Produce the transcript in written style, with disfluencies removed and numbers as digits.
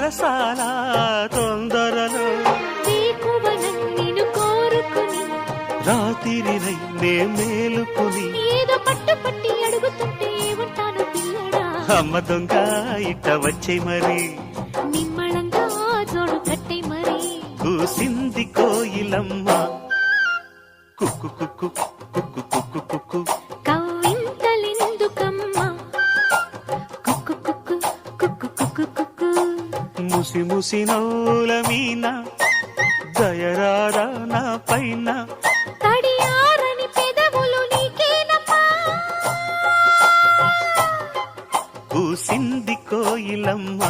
సరసాల తొందరలో నిన్ను కోరుకుని రాత్రినై నే మేలుకుని ఏదో పట్టు పట్టి అడుగుతుంటే ఉంటాను పిల్లడా అమ్మ దొంగ ఇట్ట వచ్చే మరి నిమ్మళంగా జోడు కట్టే మరి కూసింది కోయిలమ్మ కుక్కు కుక్కు కుక్కు కుక్కు కుక్కు కవ్వింతలెందుకమ్మా కుక్కు కుక్కు కుక్కు కుక్కు కుక్కు ముసి ముసి నవ్వుల మీన దయరారా నా పైన తడియారని పెదవులు నీకేనమ్మా కూసింది కోయిలమ్మ